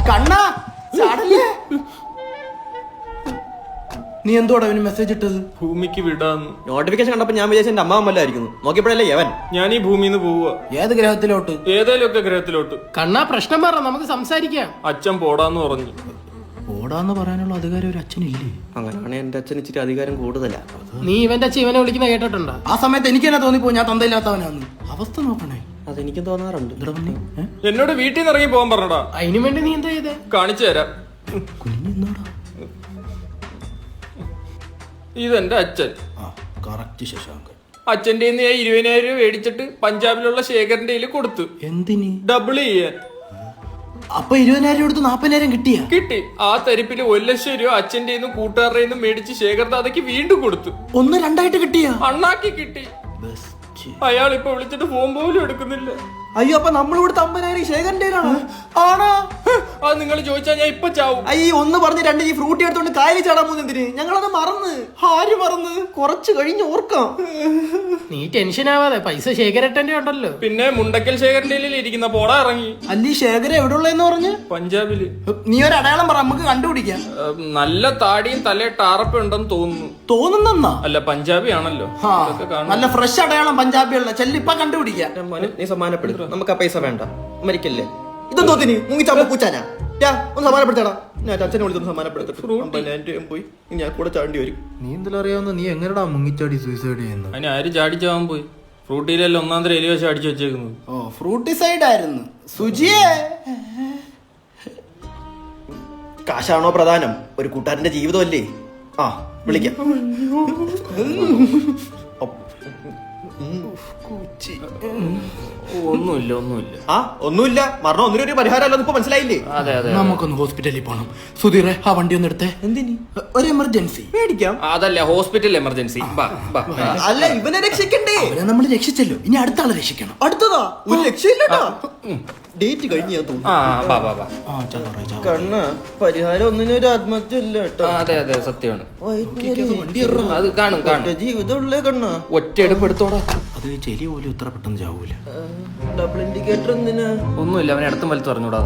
കണ്ണാ ചാടല്ലേ. നീ എന്തോടാ അവന് മെസ്സേജ് ഇട്ടത്? ഭൂമിക്ക് വിടാന്ന്. നോട്ടിഫിക്കേഷൻ കണ്ടപ്പോ ഞാൻ വിചാരിച്ച എന്റെ അമ്മാവല്ലായിരിക്കുന്നു. നോക്കിയപ്പോഴല്ലേ യവൻ. ഞാൻ ഈ ഭൂമിന്ന് പോവുക. ഏത് ഗ്രഹത്തിലോട്ട്? ഏതേലും ഒക്കെ ഗ്രഹത്തിലോട്ട്. കണ്ണാ പ്രശ്നം പറ, നമുക്ക് സംസാരിക്കാം. അച്ഛൻ പോടാന്ന് പറഞ്ഞു. ഓടാന്ന് പറയാനുള്ള അധികാരം ഒരു അച്ഛനില്ലേ? അങ്ങനെയാണ് എന്റെ അച്ഛൻ ഇച്ചിരി അധികാരം കൂടുതലാ. നീ ഇവന്റെ അച്ഛൻ ഇവനെ വിളിക്കുന്ന കേട്ടിട്ടുണ്ടോ? ആ സമയത്ത് എനിക്ക് തന്നെ തോന്നിപ്പോ ഞാൻ തന്തയില്ലാത്തവനാന്ന്. അവസ്ഥ നോക്കണേ. അതെനിക്കും തോന്നാറുണ്ട്. എന്നോട് വീട്ടിൽ നിന്ന് ഇറങ്ങി പോകാൻ പറഞ്ഞടാ. അതിനു വേണ്ടി നീ എന്താ ചെയ്തേ? കാണിച്ചു തരാം. ഇതെന്റെ അച്ഛൻ. ശശാങ്കൻ. അച്ഛൻ്റെ 20,000 രൂപ മേടിച്ചിട്ട് പഞ്ചാബിലുള്ള ശേഖരന്റെ കയ്യിൽ കൊടുത്തു. എന്തിന്? ഡബിൾ ചെയ്യാൻ. അപ്പൊ 20,000 കൊടുത്ത് 40,000 കിട്ടിയ? കിട്ടി. ആ തരിപ്പില് 1,00,000 രൂപ അച്ഛൻ്റെ കൂട്ടുകാരുടെ മേടിച്ച് ശേഖർ ദാദയ്ക്ക് വീണ്ടും കൊടുത്തു. 1-2 കിട്ടിയ? അണ്ണാക്കി കിട്ടി. അയാൾ ഇപ്പൊ വിളിച്ചിട്ട് ഫോൺ പോലും എടുക്കുന്നില്ല. അയ്യോ, അപ്പൊ നമ്മൾ കൊടുത്ത 50,000 ശേഖരന്റെ ആണോ? അത് നിങ്ങൾ ചോദിച്ചാൽ ഞാൻ ഇപ്പൊ ചാവും. അയ്യ, ഒന്ന് പറഞ്ഞ് 2 ഈ ഫ്രൂട്ടി എടുത്തോണ്ട് കായലി ചാടാൻ പോകുന്നതിന് ഞങ്ങളത് മറന്ന്. ആര് മറന്ന്? കുറച്ച് കഴിഞ്ഞ് ഓർക്കാം. നീ ടെൻഷൻ ആവാതെ, പൈസ ശേഖരട്ടന്റെ ഉണ്ടല്ലോ. പിന്നെ മുണ്ടക്കൽ ശേഖരന്റെ ഇരിക്കുന്ന പോടാ ഇറങ്ങി. അല്ലി ശേഖര എവിടെയുള്ളതെന്ന് പറഞ്ഞ്? പഞ്ചാബില്. നീ ഒരു അടയാളം പറ, നമുക്ക് കണ്ടുപിടിക്കാം. നല്ല താടിയും തലേ ടാറപ്പ ഉണ്ടെന്ന് തോന്നുന്നു. തോന്നുന്നെന്നാ? അല്ല, പഞ്ചാബി ആണല്ലോ. നല്ല ഫ്രഷ് അടയാളം പഞ്ചാബിയുള്ള. ചെല്ലിപ്പ കണ്ടുപിടിക്കാം. നീ സമ്മാനപ്പെടും. നമുക്ക് ആ പൈസ വേണ്ട, മരിക്കല്ലേ. ഇതെന്തോത്തിന് മുങ്ങിച്ചാമ്പോ പൂച്ചാനാ? ഒന്ന് സമ്മാനപ്പെടുത്തടാ. ഞാൻ അച്ഛനെ വിളിച്ചൊന്ന് സമ്മാനപ്പെടുത്തിട്ട് പോയി ഞാൻ കൂടെ ചാണ്ടി വരും. നീ എന്തെങ്കിലും അറിയാവുന്ന? നീ എങ്ങനെടാ മുങ്ങിച്ചാടി സൂയിസൈഡ് ചെയ്യുന്നത്? അതിന് ആര് ചാടിച്ചാവാൻ പോയി? ഫ്രൂട്ടിയിലെല്ലാം 1-ാം തരം എലി വെച്ച് അടിച്ചു വെച്ചേക്കുന്നത്. ഓ, ഫ്രൂട്ടിസൈഡ് ആയിരുന്നു. സുജിയേ, കാശാണോ പ്രധാനം? ഒരു കൂട്ടുകാരന്റെ ജീവിതമല്ലേ. ആ, വിളിക്കാം. ഒന്നുമില്ല. മരണം ഒന്നിനൊരു പരിഹാരം അല്ലെന്ന് ഇപ്പൊ മനസ്സിലായില്ലേ? നമുക്കൊന്ന് ഹോസ്പിറ്റലിൽ പോണം. സുധീറെ, ആ വണ്ടി ഒന്ന് എടുത്തേ. എന്തിന്? ഒരു എമർജൻസി. മേടിക്കാം. അതല്ല, ഹോസ്പിറ്റൽ എമർജൻസി. അല്ല, ഇവനെ രക്ഷിക്കണ്ടേ? അവനെ നമ്മൾ രക്ഷിച്ചല്ലോ, ഇനി അടുത്ത ആളെ രക്ഷിക്കണം. അടുത്തതാ ഒരു രക്ഷയില്ലട്ടാ. ഡേറ്റ് കഴിഞ്ഞ് ഞാൻ തോന്നുന്നു. കണ്ണ പരിഹാരം ഒന്നിനൊരു ആത്മഹത്യ ഇല്ല കേട്ടോ. അതെ, സത്യമാണ്. അത് കാണും ജീവിതമുള്ള കണ്ണ. ഒറ്റ എടുപ്പെടുത്തോടാ. അത് ചെലി പോലും ഇത്ര പെട്ടെന്ന് ചാവൂല. ഡബിൾ ഇൻഡിക്കേറ്റർ എന്തിനാ? ഒന്നുമില്ല, അവനെ അടുത്തും വലുത്ത് പറഞ്ഞൂടാ.